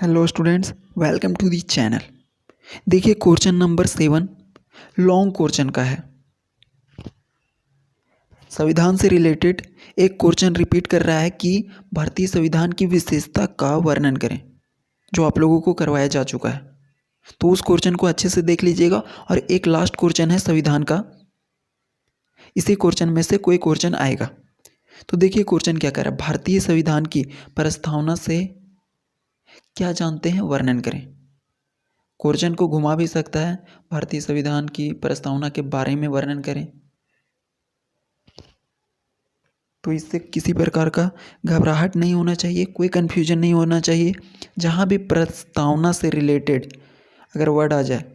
Hello students, welcome to the channel. देखिए question number 7 long question का है। संविधान से रिलेटेड एक क्वेश्चन रिपीट कर रहा है कि भारतीय संविधान की विशेषता का वर्णन करें, जो आप लोगों को करवाया जा चुका है। तो उस क्वेश्चन को अच्छे से देख लीजिएगा। और एक लास्ट क्वेश्चन है संविधान का, इसी क्वेश्चन में से कोई क्वेश्चन आएगा। तो देखिए क्वेश्चन क्या कह रहा है, भारतीय संविधान की प्रस्तावना से क्या जानते हैं वर्णन करें। क्वेश्चन को घुमा भी सकता है, भारतीय संविधान की प्रस्तावना के बारे में वर्णन करें। तो इससे किसी प्रकार का घबराहट नहीं होना चाहिए, कोई कन्फ्यूजन नहीं होना चाहिए। जहाँ भी प्रस्तावना से रिलेटेड अगर वर्ड आ जाए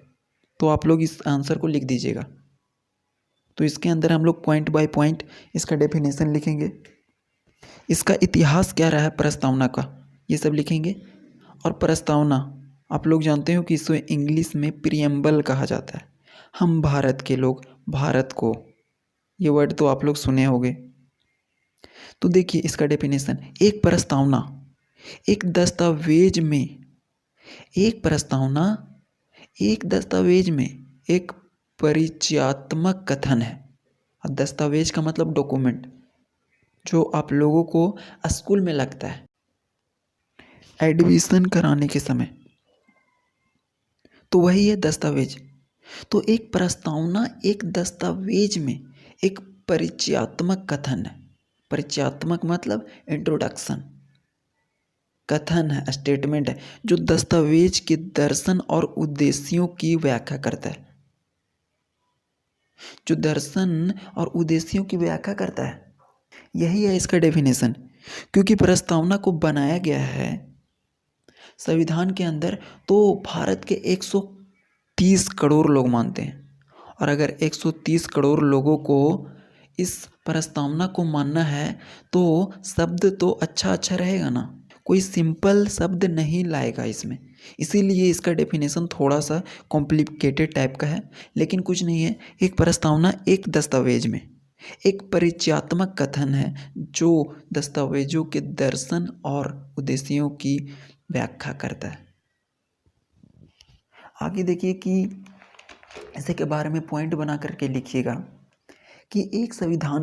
तो आप लोग इस आंसर को लिख दीजिएगा। तो इसके अंदर हम लोग पॉइंट बाय पॉइंट इसका डेफिनेशन लिखेंगे, इसका इतिहास क्या रहा है प्रस्तावना का, ये सब लिखेंगे। और प्रस्तावना आप लोग जानते हो कि इसे इंग्लिश में प्रीएम्बल कहा जाता है। हम भारत के लोग भारत को, ये वर्ड तो आप लोग सुने होंगे। तो देखिए इसका डेफिनेशन, एक प्रस्तावना एक दस्तावेज में, एक प्रस्तावना एक दस्तावेज में एक परिचयात्मक कथन है। और दस्तावेज का मतलब डॉक्यूमेंट, जो आप लोगों को स्कूल में लगता है एडमिशन कराने के समय, तो वही है दस्तावेज। तो एक प्रस्तावना एक दस्तावेज में एक परिचयात्मक कथन है। परिचयात्मक मतलब इंट्रोडक्शन, कथन है, स्टेटमेंट है, जो दस्तावेज के दर्शन और उद्देश्यों की व्याख्या करता है। जो दर्शन और उद्देश्यों की व्याख्या करता है, यही है इसका डेफिनेशन। क्योंकि प्रस्तावना को बनाया गया है संविधान के अंदर, तो भारत के 130 करोड़ लोग मानते हैं। और अगर 130 करोड़ लोगों को इस प्रस्तावना को मानना है तो शब्द तो अच्छा अच्छा रहेगा ना, कोई सिंपल शब्द नहीं लाएगा इसमें। इसीलिए इसका डेफिनेशन थोड़ा सा कॉम्प्लिकेटेड टाइप का है, लेकिन कुछ नहीं है। एक प्रस्तावना एक दस्तावेज में एक परिचयात्मक कथन है, जो दस्तावेजों के दर्शन और उद्देश्यों की व्याख्या करता है। आगे देखिए कि इसे के बारे में पॉइंट बना करके लिखिएगा कि एक संविधान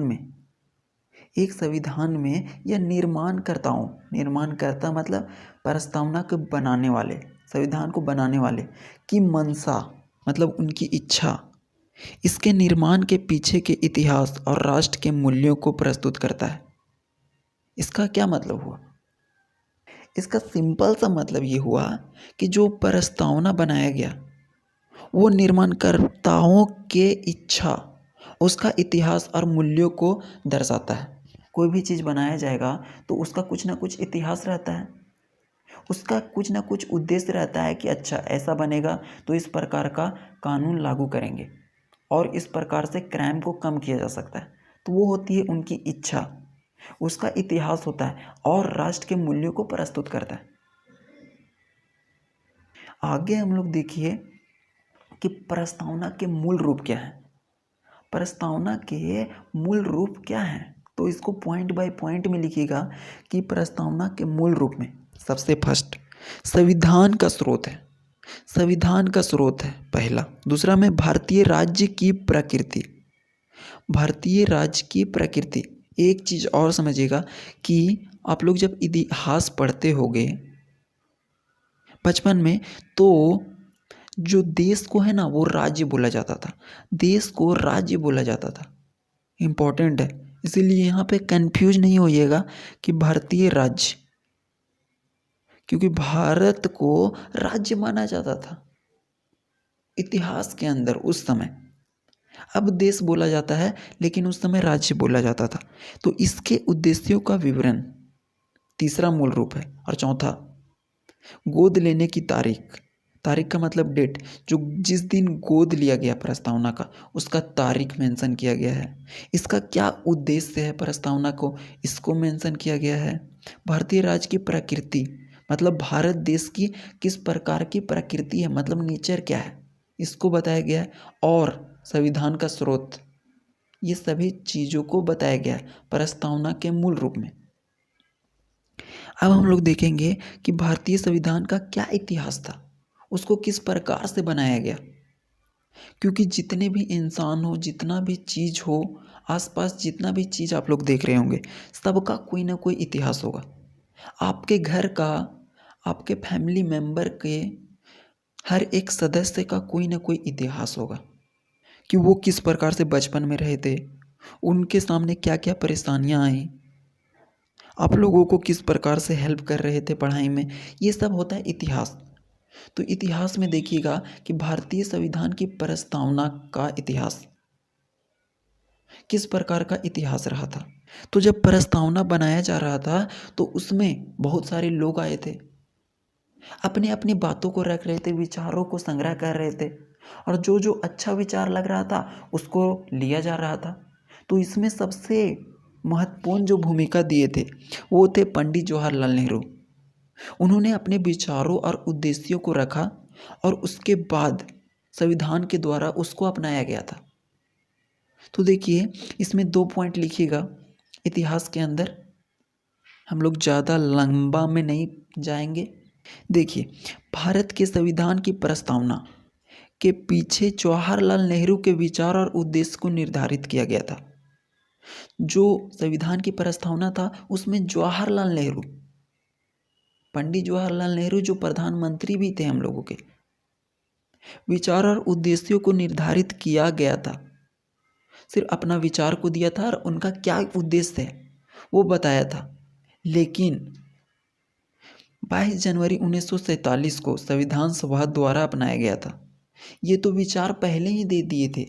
में यह निर्माणकर्ताओं, निर्माणकर्ता मतलब प्रस्तावना को बनाने वाले, संविधान को बनाने वाले की मंशा मतलब उनकी इच्छा, इसके निर्माण के पीछे के इतिहास और राष्ट्र के मूल्यों को प्रस्तुत करता है। इसका क्या मतलब हुआ? इसका सिंपल सा मतलब ये हुआ कि जो प्रस्तावना बनाया गया वो निर्माणकर्ताओं के इच्छा, उसका इतिहास और मूल्यों को दर्शाता है। कोई भी चीज़ बनाया जाएगा तो उसका कुछ ना कुछ इतिहास रहता है, उसका कुछ ना कुछ उद्देश्य रहता है कि अच्छा ऐसा बनेगा तो इस प्रकार का कानून लागू करेंगे और इस प्रकार से क्राइम को कम किया जा सकता है। तो वो होती है उनकी इच्छा, उसका इतिहास होता है और राष्ट्र के मूल्यों को प्रस्तुत करता है। आगे हम लोग देखिए कि प्रस्तावना के मूल रूप क्या है। प्रस्तावना के मूल रूप क्या है, तो इसको पॉइंट बाय पॉइंट में लिखिएगा कि प्रस्तावना के मूल रूप में सबसे फर्स्ट संविधान का स्रोत है, संविधान का स्रोत है पहला। दूसरा में भारतीय राज्य की प्रकृति, भारतीय राज्य की प्रकृति। एक चीज़ और समझिएगा कि आप लोग जब इतिहास पढ़ते होंगे बचपन में, तो जो देश को है ना वो राज्य बोला जाता था, देश को राज्य बोला जाता था। इम्पोर्टेंट है, इसीलिए यहाँ पे कंफ्यूज नहीं होइएगा कि भारतीय राज्य, क्योंकि भारत को राज्य माना जाता था इतिहास के अंदर उस समय। अब देश बोला जाता है लेकिन उस समय राज्य बोला जाता था। तो इसके उद्देश्यों का विवरण तीसरा मूल रूप है। और चौथा गोद लेने की तारीख, तारीख का मतलब डेट, जो जिस दिन गोद लिया गया प्रस्तावना का उसका तारीख मेंशन किया गया है। इसका क्या उद्देश्य है प्रस्तावना को, इसको मेंशन किया गया है। भारतीय राज्य की प्रकृति मतलब भारत देश की किस प्रकार की प्रकृति है, मतलब नेचर क्या है, इसको बताया गया है। और संविधान का स्रोत, ये सभी चीज़ों को बताया गया है प्रस्तावना के मूल रूप में। अब हम लोग देखेंगे कि भारतीय संविधान का क्या इतिहास था, उसको किस प्रकार से बनाया गया। क्योंकि जितने भी इंसान हो, जितना भी चीज़ हो, आसपास जितना भी चीज़ आप लोग देख रहे होंगे, सबका कोई ना कोई इतिहास होगा। आपके घर का, आपके फैमिली मेम्बर के हर एक सदस्य का कोई ना कोई इतिहास होगा कि वो किस प्रकार से बचपन में रहे थे, उनके सामने क्या क्या परेशानियाँ आई, आप लोगों को किस प्रकार से हेल्प कर रहे थे पढ़ाई में। ये सब होता है इतिहास। तो इतिहास में देखिएगा कि भारतीय संविधान की प्रस्तावना का इतिहास किस प्रकार का इतिहास रहा था। तो जब प्रस्तावना बनाया जा रहा था तो उसमें बहुत सारे लोग आए थे, अपनी अपनी बातों को रख रहे थे, विचारों को संग्रह कर रहे थे, और जो जो अच्छा विचार लग रहा था उसको लिया जा रहा था। तो इसमें सबसे महत्वपूर्ण जो भूमिका दिए थे वो थे पंडित जवाहरलाल नेहरू। उन्होंने अपने विचारों और उद्देश्यों को रखा और उसके बाद संविधान के द्वारा उसको अपनाया गया था। तो देखिए, इसमें 2 पॉइंट लिखिएगा इतिहास के अंदर, हम लोग ज़्यादा लंबा में नहीं जाएंगे। देखिए, भारत के संविधान की प्रस्तावना के पीछे जवाहरलाल नेहरू के विचार और उद्देश्य को निर्धारित किया गया था। जो संविधान की प्रस्तावना था उसमें जवाहरलाल नेहरू, पंडित जवाहरलाल नेहरू जो प्रधानमंत्री भी थे हम लोगों के, विचार और उद्देश्यों को निर्धारित किया गया था। सिर्फ अपना विचार को दिया था और उनका क्या उद्देश्य है वो बताया था। लेकिन 22 जनवरी 1947 को संविधान सभा द्वारा अपनाया गया था। ये तो विचार पहले ही दे दिए थे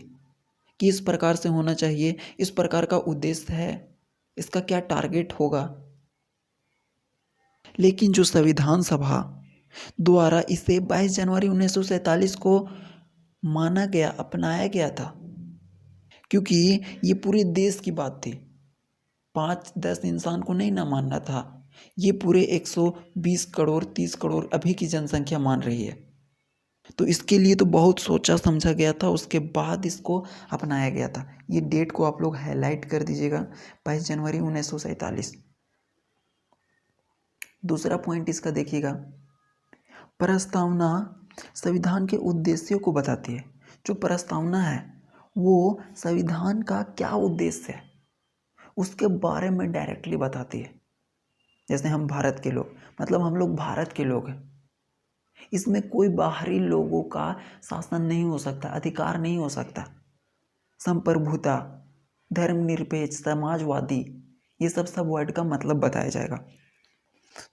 कि इस प्रकार से होना चाहिए, इस प्रकार का उद्देश्य है, इसका क्या टारगेट होगा। लेकिन जो संविधान सभा द्वारा इसे 22 जनवरी 1947 को माना गया, अपनाया गया था, क्योंकि ये पूरे देश की बात थी। 5-10 इंसान को नहीं ना मानना था, ये पूरे 120 करोड़ 30 करोड़ अभी की जनसंख्या मान रही है। तो इसके लिए तो बहुत सोचा समझा गया था, उसके बाद इसको अपनाया गया था। ये डेट को आप लोग हाईलाइट कर दीजिएगा, 22 जनवरी 1947। दूसरा पॉइंट इसका देखिएगा, प्रस्तावना संविधान के उद्देश्यों को बताती है। जो प्रस्तावना है वो संविधान का क्या उद्देश्य है उसके बारे में डायरेक्टली बताती है। जैसे हम भारत के लोग, मतलब हम लोग भारत के लोग हैं, इसमें कोई बाहरी लोगों का शासन नहीं हो सकता, अधिकार नहीं हो सकता। संप्रभुता, धर्मनिरपेक्ष, समाजवादी, ये सब वर्ड का मतलब बताया जाएगा।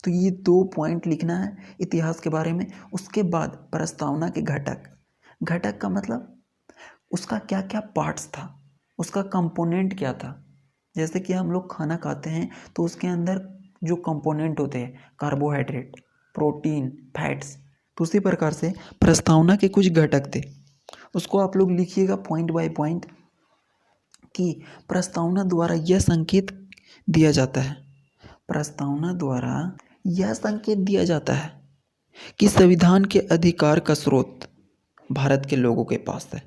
तो ये 2 पॉइंट लिखना है इतिहास के बारे में। उसके बाद प्रस्तावना के घटक, घटक का मतलब उसका क्या क्या पार्ट्स था, उसका कंपोनेंट क्या था। जैसे कि हम लोग खाना खाते हैं तो उसके अंदर जो कंपोनेंट होते हैं, कार्बोहाइड्रेट, प्रोटीन, फैट्स, तो उसी प्रकार से प्रस्तावना के कुछ घटक थे, उसको आप लोग लिखिएगा पॉइंट बाय पॉइंट कि प्रस्तावना द्वारा यह संकेत दिया जाता है, प्रस्तावना द्वारा यह संकेत दिया जाता है कि संविधान के अधिकार का स्रोत भारत के लोगों के पास है।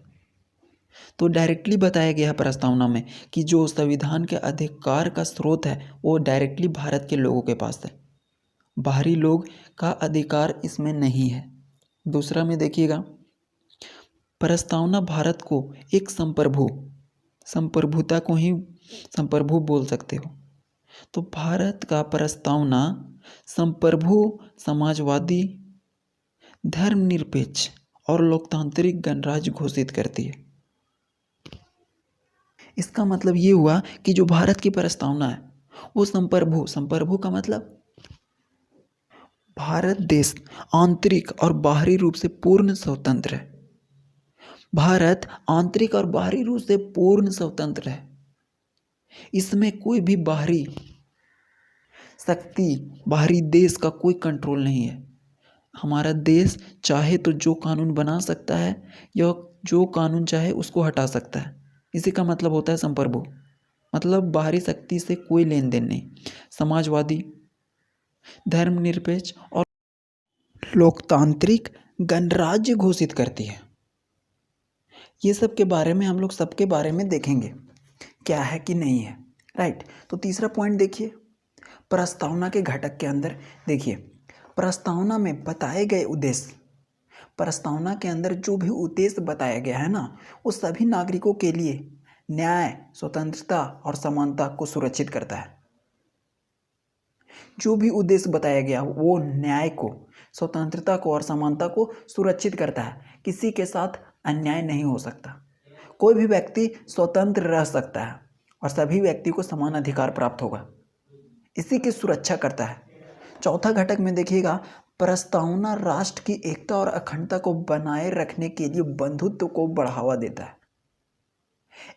तो डायरेक्टली बताया गया है प्रस्तावना में कि जो संविधान के अधिकार का स्रोत है वो डायरेक्टली भारत के लोगों के पास है, बाहरी लोग का अधिकार इसमें नहीं है। दूसरा में देखिएगा, प्रस्तावना भारत को एक संप्रभुता को ही संप्रभु बोल सकते हो। तो भारत का प्रस्तावना संप्रभु, समाजवादी, धर्मनिरपेक्ष और लोकतांत्रिक गणराज्य घोषित करती है। इसका मतलब ये हुआ कि जो भारत की प्रस्तावना है वो संप्रभु का मतलब भारत देश आंतरिक और बाहरी रूप से पूर्ण स्वतंत्र है। भारत आंतरिक और बाहरी रूप से पूर्ण स्वतंत्र है, इसमें कोई भी बाहरी शक्ति, बाहरी देश का कोई कंट्रोल नहीं है। हमारा देश चाहे तो जो कानून बना सकता है या जो कानून चाहे उसको हटा सकता है। इसी का मतलब होता है संप्रभु, मतलब बाहरी शक्ति से कोई लेन देन नहीं। समाजवादी, धर्मनिरपेक्ष और लोकतांत्रिक गणराज्य घोषित करती है। ये सब के बारे में हम लोग सबके बारे में देखेंगे क्या है कि नहीं है, राइट। तो तीसरा पॉइंट देखिए, प्रस्तावना के घटक के अंदर देखिए, प्रस्तावना में बताए गए उद्देश्य, प्रस्तावना के अंदर जो भी उद्देश्य बताया गया है ना, वो सभी नागरिकों के लिए न्याय, स्वतंत्रता और समानता को सुरक्षित करता है। जो भी उद्देश्य बताया गया वो न्याय को, स्वतंत्रता को और समानता को सुरक्षित करता है। किसी के साथ अन्याय नहीं हो सकता, कोई भी व्यक्ति स्वतंत्र रह सकता है और सभी व्यक्ति को समान अधिकार प्राप्त होगा, इसी की सुरक्षा करता है। चौथा घटक में देखिएगा, प्रस्तावना राष्ट्र की एकता और अखंडता को बनाए रखने के लिए बंधुत्व को बढ़ावा देता है।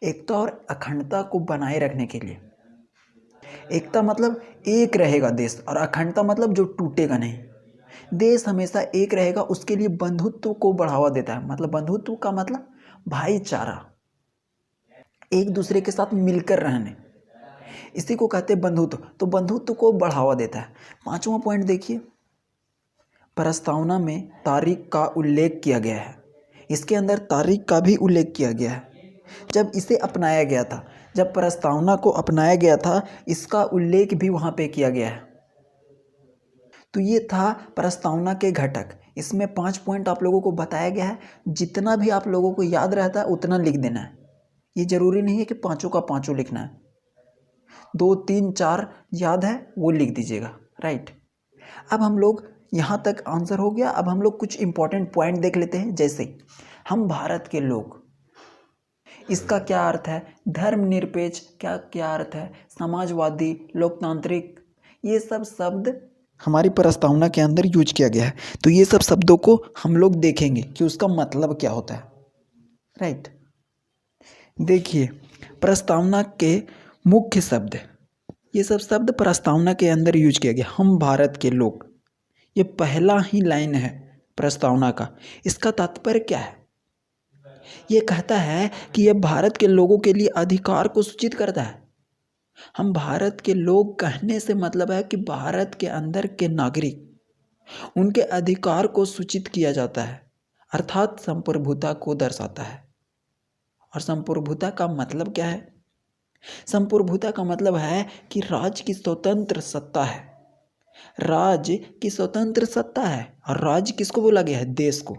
एकता और अखंडता को बनाए रखने के लिए, एकता मतलब एक रहेगा देश, और अखंडता मतलब जो टूटेगा नहीं, देश हमेशा एक रहेगा, उसके लिए बंधुत्व को बढ़ावा देता है। मतलब बंधुत्व का मतलब भाईचारा, एक दूसरे के साथ मिलकर रहने, इसी को कहते हैं बंधुत्व। तो बंधुत्व को बढ़ावा देता है। पांचवा पॉइंट देखिए, प्रस्तावना में तारीख का उल्लेख किया गया है। इसके अंदर तारीख का भी उल्लेख किया गया है। जब इसे अपनाया गया था, जब प्रस्तावना को अपनाया गया था, इसका उल्लेख भी वहाँ पे किया गया है। तो ये था प्रस्तावना के घटक। इसमें 5 पॉइंट आप लोगों को बताया गया है। जितना भी आप लोगों को याद रहता है उतना लिख देना है। ये जरूरी नहीं है कि पाँचों का पाँचों लिखना है, 2, 3, 4 याद है वो लिख दीजिएगा, राइट। अब हम लोग यहाँ तक आंसर हो गया। अब हम लोग कुछ इंपॉर्टेंट पॉइंट देख लेते हैं। जैसे हम भारत के लोग, इसका क्या अर्थ है, धर्मनिरपेक्ष क्या क्या अर्थ है, समाजवादी, लोकतांत्रिक, ये सब शब्द हमारी प्रस्तावना के अंदर यूज किया गया है। तो ये सब शब्दों को हम लोग देखेंगे कि उसका मतलब क्या होता है, राइट। देखिए, प्रस्तावना के मुख्य शब्द, ये सब शब्द प्रस्तावना के अंदर यूज किया गया। हम भारत के लोग, ये पहला ही लाइन है प्रस्तावना का। इसका तात्पर्य क्या है? ये कहता है कि यह भारत के लोगों के लिए अधिकार को सूचित करता है। हम भारत के लोग कहने से मतलब है कि भारत के अंदर के नागरिक, उनके अधिकार को सूचित किया जाता है, अर्थात संप्रभुता को दर्शाता है। और संप्रभुता का मतलब क्या है? संप्रभुता का मतलब है कि राज्य की स्वतंत्र सत्ता है, राज्य की स्वतंत्र सत्ता है। और राज्य किसको बोला गया है? देश को।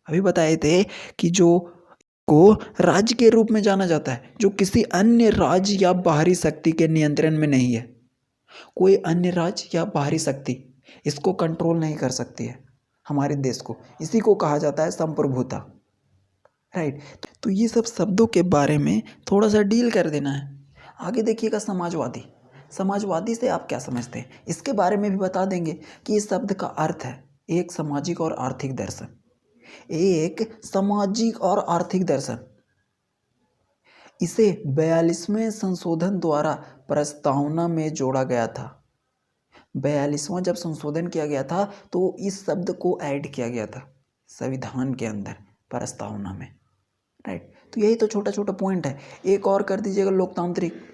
अभी बताए थे कि जो को राज्य के रूप में जाना जाता है, जो किसी अन्य राज्य या बाहरी शक्ति के नियंत्रण में नहीं है। कोई अन्य राज्य या बाहरी शक्ति इसको कंट्रोल नहीं कर सकती है हमारे देश को, इसी को कहा जाता है संप्रभुता, राइट। तो ये सब शब्दों के बारे में थोड़ा सा डील कर देना है। आगे देखिएगा, समाजवादी। समाजवादी से आप क्या समझते हैं, इसके बारे में भी बता देंगे कि इस शब्द का अर्थ है एक सामाजिक और आर्थिक दर्शन, एक सामाजिक और आर्थिक दर्शन। इसे 42वें संशोधन द्वारा प्रस्तावना में जोड़ा गया था। 42वां जब संशोधन किया गया था तो इस शब्द को ऐड किया गया था संविधान के अंदर, प्रस्तावना में, राइट। तो यही तो छोटा छोटा पॉइंट है। एक और कर दीजिएगा, लोकतांत्रिक।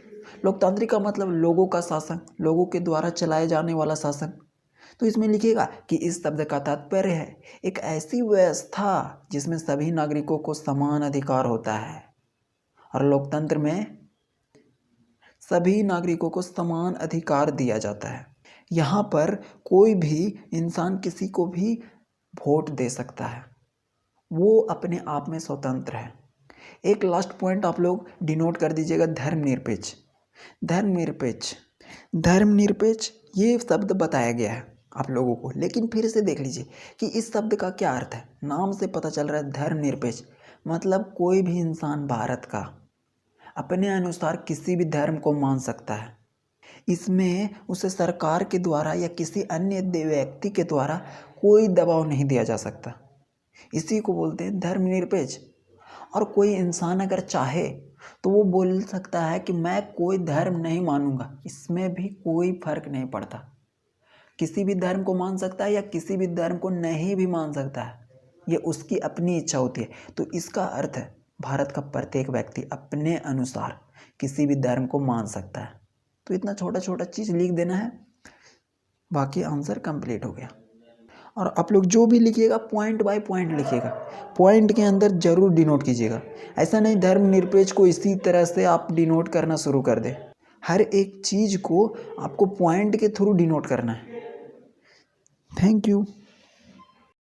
लोकतांत्रिक का मतलब लोगों का शासन, लोगों के द्वारा चलाए जाने वाला शासन। तो इसमें लिखिएगा कि इस शब्द का तात्पर्य है एक ऐसी व्यवस्था जिसमें सभी नागरिकों को समान अधिकार होता है। और लोकतंत्र में सभी नागरिकों को समान अधिकार दिया जाता है। यहाँ पर कोई भी इंसान किसी को भी वोट दे सकता है, वो अपने आप में स्वतंत्र है। एक लास्ट पॉइंट आप लोग डिनोट कर दीजिएगा, धर्मनिरपेक्ष। धर्मनिरपेक्ष, धर्मनिरपेक्ष ये शब्द बताया गया है आप लोगों को, लेकिन फिर से देख लीजिए कि इस शब्द का क्या अर्थ है। नाम से पता चल रहा है धर्मनिरपेक्ष मतलब कोई भी इंसान भारत का अपने अनुसार किसी भी धर्म को मान सकता है। इसमें उसे सरकार के द्वारा या किसी अन्य व्यक्ति के द्वारा कोई दबाव नहीं दिया जा सकता, इसी को बोलते हैं धर्मनिरपेक्ष। और कोई इंसान अगर चाहे तो वो बोल सकता है कि मैं कोई धर्म नहीं मानूंगा, इसमें भी कोई फर्क नहीं पड़ता। किसी भी धर्म को मान सकता है या किसी भी धर्म को नहीं भी मान सकता है, ये उसकी अपनी इच्छा होती है। तो इसका अर्थ है भारत का प्रत्येक व्यक्ति अपने अनुसार किसी भी धर्म को मान सकता है। तो इतना छोटा छोटा चीज़ लिख देना है, बाकी आंसर कंप्लीट हो गया। और आप लोग जो भी लिखिएगा पॉइंट बाय पॉइंट लिखिएगा, पॉइंट के अंदर जरूर डिनोट कीजिएगा। ऐसा नहीं धर्मनिरपेक्ष को इसी तरह से आप डिनोट करना शुरू कर दें। हर एक चीज़ को आपको पॉइंट के थ्रू डिनोट करना है। Thank you.